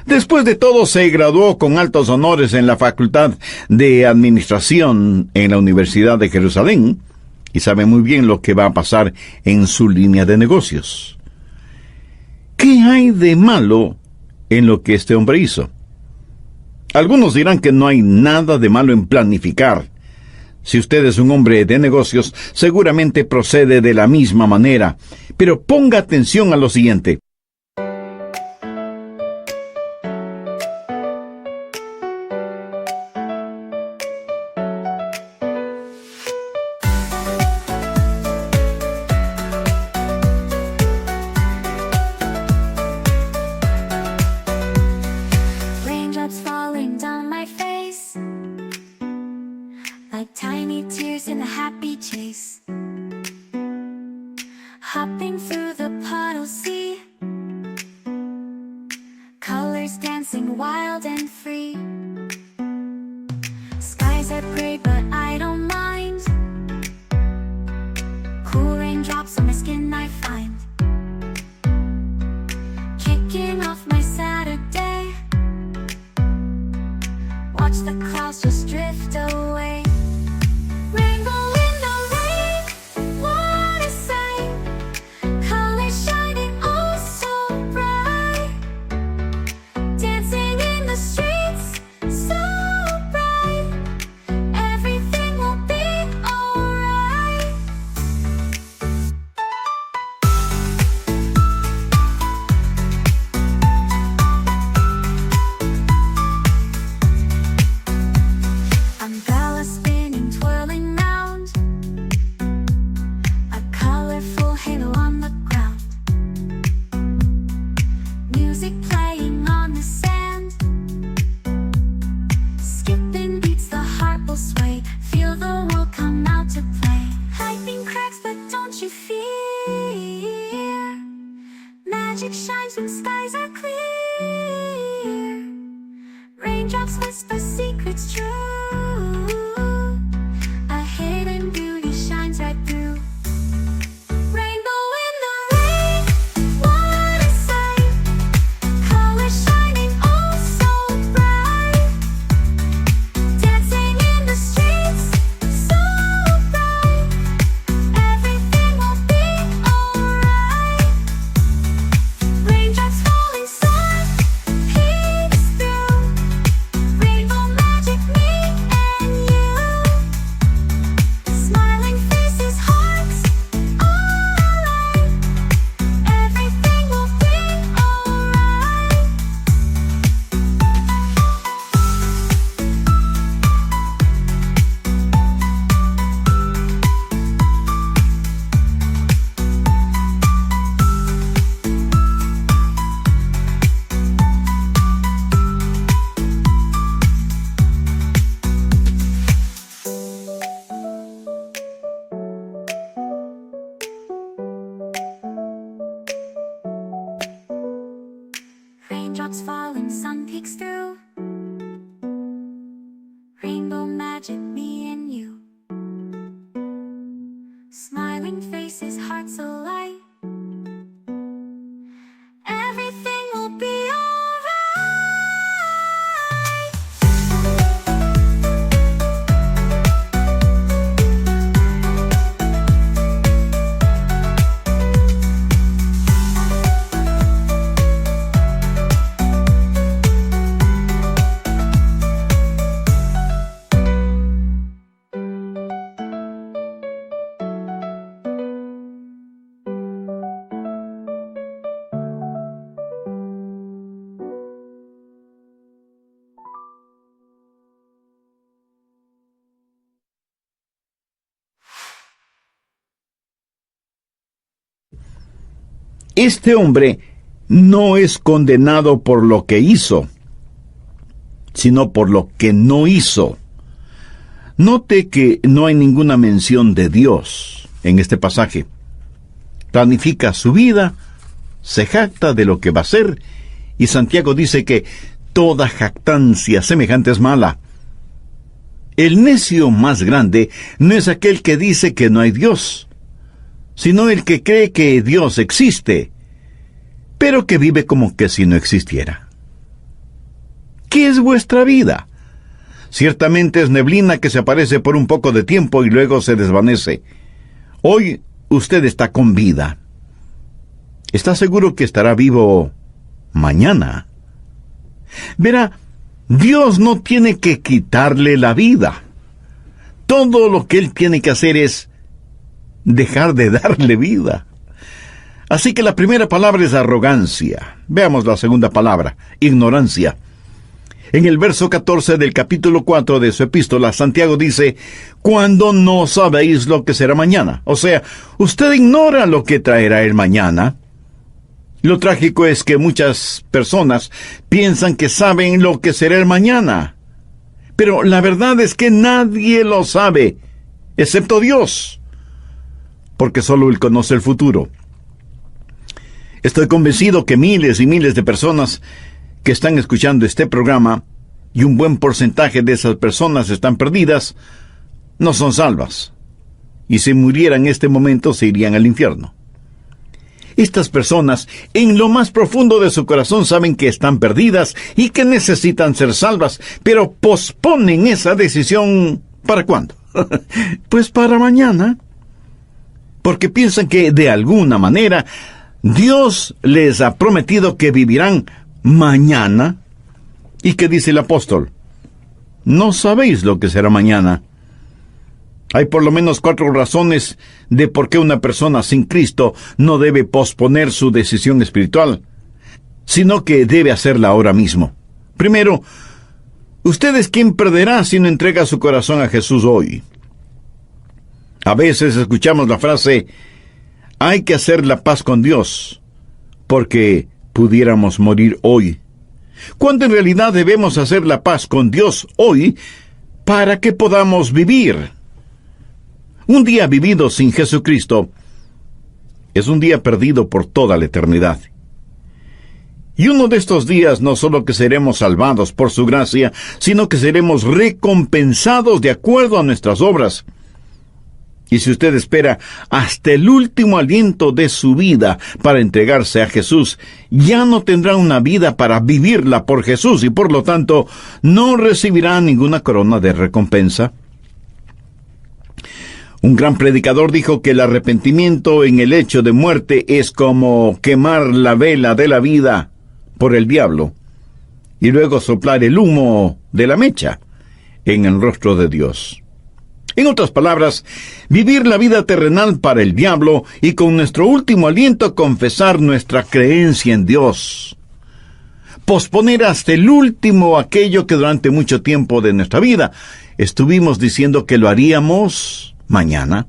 Después de todo, se graduó con altos honores en la Facultad de Administración en la Universidad de Jerusalén y sabe muy bien lo que va a pasar en su línea de negocios. ¿Qué hay de malo en lo que este hombre hizo? Algunos dirán que no hay nada de malo en planificar. Si usted es un hombre de negocios, seguramente procede de la misma manera. Pero ponga atención a lo siguiente. Like tiny tears in a happy chase, hopping through the puddle sea, colors dancing wild and free. Skies are gray but I don't mind, cool raindrops on my skin I find, kicking off my Saturday, watch the clouds just drift away. Rainbow in the rain, what a sight, colors shining oh so bright, dancing in the streets so bright, everything will be alright. Raindrops whisper secrets true. A hidden beauty shines right through. Rainbow in the rain, what a sight. Colors shining oh so bright. Dancing in the streets, so bright. Everything will be alright. Raindrops falling soft, peeks through. Rainbow magic, me and you. Smiling faces, hearts, alright. Everything will be alright. Raindrops falling, sun peeks through. Rainbow magic, me and you. Smiling faces, hearts alight. Everything will be alright. Este hombre no es condenado por lo que hizo, sino por lo que no hizo. Note que no hay ninguna mención de Dios en este pasaje. Planifica su vida, se jacta de lo que va a hacer, y Santiago dice que toda jactancia semejante es mala. El necio más grande no es aquel que dice que no hay Dios, sino el que cree que Dios existe, pero que vive como que si no existiera. ¿Qué es vuestra vida? Ciertamente es neblina que se aparece por un poco de tiempo y luego se desvanece. Hoy usted está con vida. ¿Está seguro que estará vivo mañana? Verá, Dios no tiene que quitarle la vida. Todo lo que Él tiene que hacer es dejar de darle vida. Así que la primera palabra es arrogancia. Veamos la segunda palabra, ignorancia. En el verso 14 del capítulo 4 de su epístola, Santiago dice, «Cuando no sabéis lo que será mañana». O sea, usted ignora lo que traerá el mañana. Lo trágico es que muchas personas piensan que saben lo que será el mañana. Pero la verdad es que nadie lo sabe, excepto Dios, porque solo Él conoce el futuro. Estoy convencido que miles y miles de personas que están escuchando este programa, y un buen porcentaje de esas personas están perdidas, no son salvas, y si murieran en este momento se irían al infierno. Estas personas, en lo más profundo de su corazón, saben que están perdidas y que necesitan ser salvas, pero posponen esa decisión. ¿Para cuándo? Pues para mañana, porque piensan que de alguna manera Dios les ha prometido que vivirán mañana. ¿Y qué dice el apóstol? No sabéis lo que será mañana. Hay por lo menos 4 razones de por qué una persona sin Cristo no debe posponer su decisión espiritual, sino que debe hacerla ahora mismo. Primero, usted es quien perderá si no entrega su corazón a Jesús hoy. A veces escuchamos la frase, hay que hacer la paz con Dios, porque pudiéramos morir hoy. Cuando en realidad debemos hacer la paz con Dios hoy para que podamos vivir. Un día vivido sin Jesucristo es un día perdido por toda la eternidad. Y uno de estos días no solo que seremos salvados por su gracia, sino que seremos recompensados de acuerdo a nuestras obras. Y si usted espera hasta el último aliento de su vida para entregarse a Jesús, ya no tendrá una vida para vivirla por Jesús y por lo tanto no recibirá ninguna corona de recompensa. Un gran predicador dijo que el arrepentimiento en el hecho de muerte es como quemar la vela de la vida por el diablo y luego soplar el humo de la mecha en el rostro de Dios. En otras palabras, vivir la vida terrenal para el diablo y con nuestro último aliento confesar nuestra creencia en Dios. Posponer hasta el último aquello que durante mucho tiempo de nuestra vida estuvimos diciendo que lo haríamos mañana.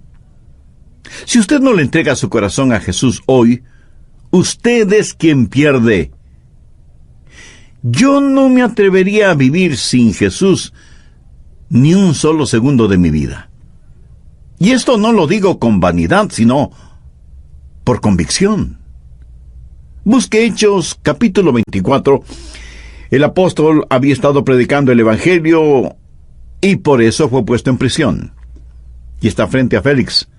Si usted no le entrega su corazón a Jesús hoy, usted es quien pierde. Yo no me atrevería a vivir sin Jesús ni un solo segundo de mi vida. Y esto no lo digo con vanidad, sino por convicción. Busque Hechos, capítulo 24. El apóstol había estado predicando el Evangelio y por eso fue puesto en prisión. Y está frente a Félix,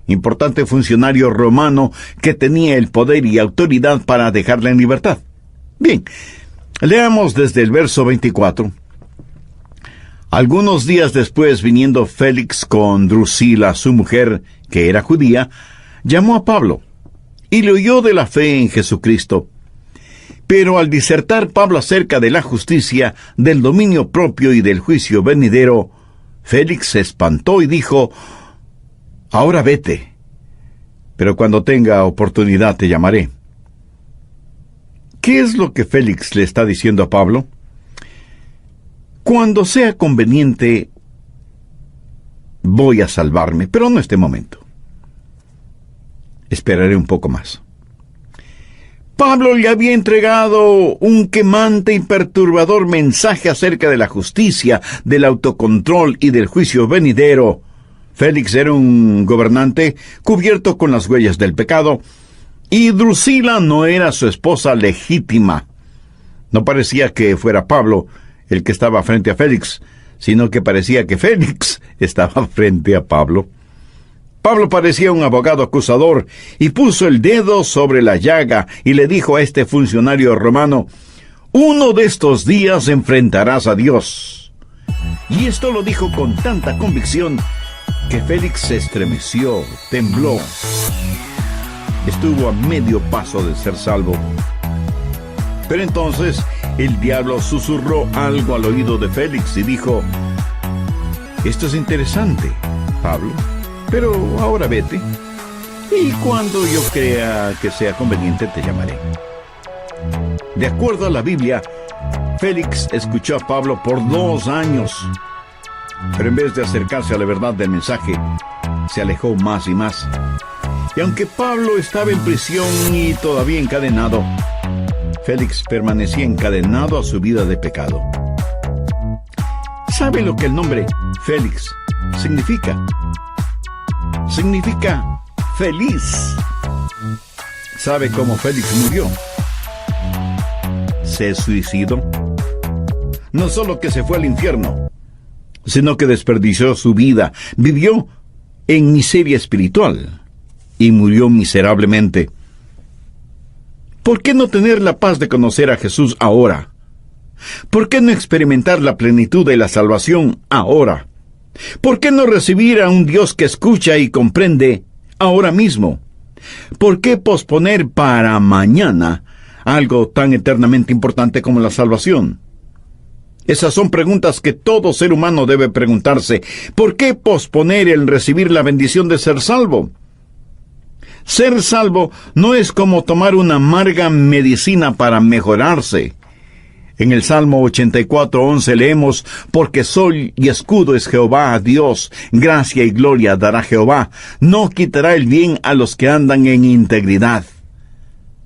importante funcionario romano que tenía el poder y autoridad para dejarle en libertad. Bien, leamos desde el verso 24. Algunos días después, viniendo Félix con Drusila, su mujer, que era judía, llamó a Pablo y le oyó de la fe en Jesucristo. Pero al disertar Pablo acerca de la justicia, del dominio propio y del juicio venidero, Félix se espantó y dijo: «Ahora vete, pero cuando tenga oportunidad te llamaré». ¿Qué es lo que Félix le está diciendo a Pablo? Cuando sea conveniente, voy a salvarme, pero no este momento. Esperaré un poco más. Pablo le había entregado un quemante y perturbador mensaje acerca de la justicia, del autocontrol y del juicio venidero. Félix era un gobernante cubierto con las huellas del pecado, y Drusila no era su esposa legítima. No parecía que fuera Pablo el que estaba frente a Félix, sino que parecía que Félix estaba frente a Pablo. Pablo parecía un abogado acusador y puso el dedo sobre la llaga y le dijo a este funcionario romano: «Uno de estos días enfrentarás a Dios». Y esto lo dijo con tanta convicción que Félix se estremeció, tembló. Estuvo a medio paso de ser salvo. Pero entonces el diablo susurró algo al oído de Félix y dijo: «Esto es interesante, Pablo, pero ahora vete, y cuando yo crea que sea conveniente te llamaré». De acuerdo a la Biblia, Félix escuchó a Pablo por 2 años, pero en vez de acercarse a la verdad del mensaje, se alejó más y más. Y aunque Pablo estaba en prisión y todavía encadenado, Félix permanecía encadenado a su vida de pecado. ¿Sabe lo que el nombre Félix significa? Significa feliz. ¿Sabe cómo Félix murió? Se suicidó. No solo que se fue al infierno, sino que desperdició su vida, vivió en miseria espiritual y murió miserablemente. ¿Por qué no tener la paz de conocer a Jesús ahora? ¿Por qué no experimentar la plenitud de la salvación ahora? ¿Por qué no recibir a un Dios que escucha y comprende ahora mismo? ¿Por qué posponer para mañana algo tan eternamente importante como la salvación? Esas son preguntas que todo ser humano debe preguntarse. ¿Por qué posponer el recibir la bendición de ser salvo? Ser salvo no es como tomar una amarga medicina para mejorarse. En el Salmo 84:11 leemos: «Porque sol y escudo es Jehová Dios, gracia y gloria dará Jehová, no quitará el bien a los que andan en integridad».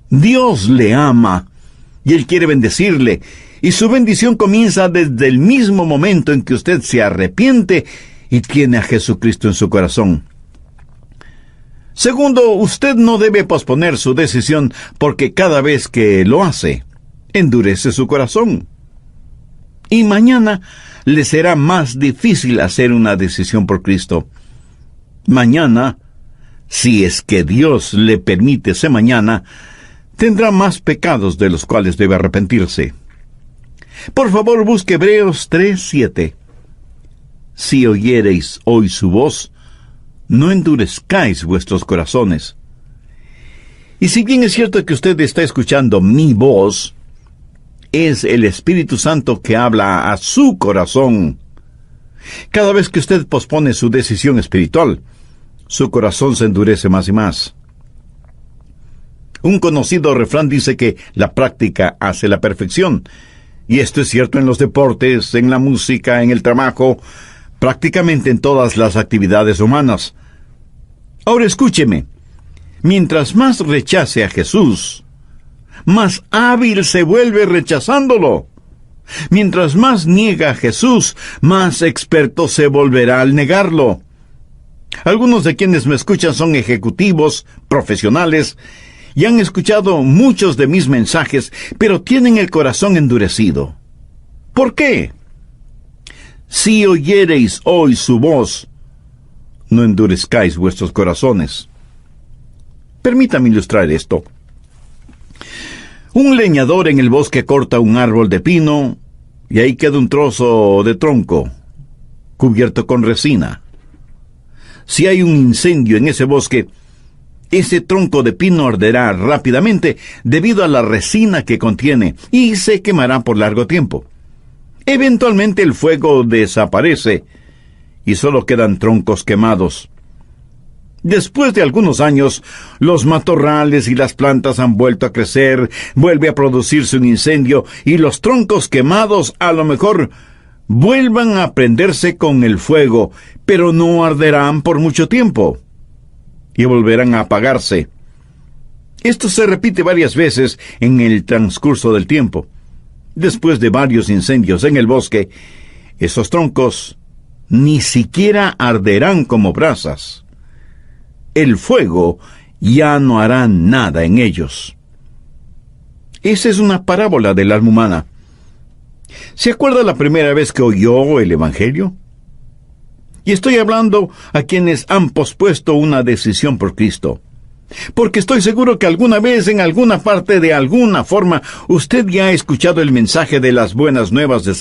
Dios le ama, y Él quiere bendecirle, y su bendición comienza desde el mismo momento en que usted se arrepiente y tiene a Jesucristo en su corazón. Segundo, usted no debe posponer su decisión porque cada vez que lo hace, endurece su corazón. Y mañana le será más difícil hacer una decisión por Cristo. Mañana, si es que Dios le permite ese mañana, tendrá más pecados de los cuales debe arrepentirse. Por favor, busque Hebreos 3:7. Si oyereis hoy su voz, no endurezcáis vuestros corazones. Y si bien es cierto que usted está escuchando mi voz, es el Espíritu Santo que habla a su corazón. Cada vez que usted pospone su decisión espiritual, su corazón se endurece más y más. Un conocido refrán dice que la práctica hace la perfección. Y esto es cierto en los deportes, en la música, en el trabajo, prácticamente en todas las actividades humanas. Ahora escúcheme. Mientras más rechace a Jesús, más hábil se vuelve rechazándolo. Mientras más niega a Jesús, más experto se volverá al negarlo. Algunos de quienes me escuchan son ejecutivos, profesionales, y han escuchado muchos de mis mensajes, pero tienen el corazón endurecido. ¿Por qué? Si oyereis hoy su voz, no endurezcáis vuestros corazones. Permítame ilustrar esto. Un leñador en el bosque corta un árbol de pino y ahí queda un trozo de tronco cubierto con resina. Si hay un incendio en ese bosque, ese tronco de pino arderá rápidamente debido a la resina que contiene y se quemará por largo tiempo. Eventualmente el fuego desaparece y solo quedan troncos quemados. Después de algunos años, los matorrales y las plantas han vuelto a crecer, vuelve a producirse un incendio y los troncos quemados a lo mejor vuelvan a prenderse con el fuego, pero no arderán por mucho tiempo y volverán a apagarse. Esto se repite varias veces en el transcurso del tiempo. Después de varios incendios en el bosque, esos troncos ni siquiera arderán como brasas. El fuego ya no hará nada en ellos. Esa es una parábola del alma humana. ¿Se acuerda la primera vez que oyó el Evangelio? Y estoy hablando a quienes han pospuesto una decisión por Cristo. Porque estoy seguro que alguna vez, en alguna parte, de alguna forma, usted ya ha escuchado el mensaje de las buenas nuevas de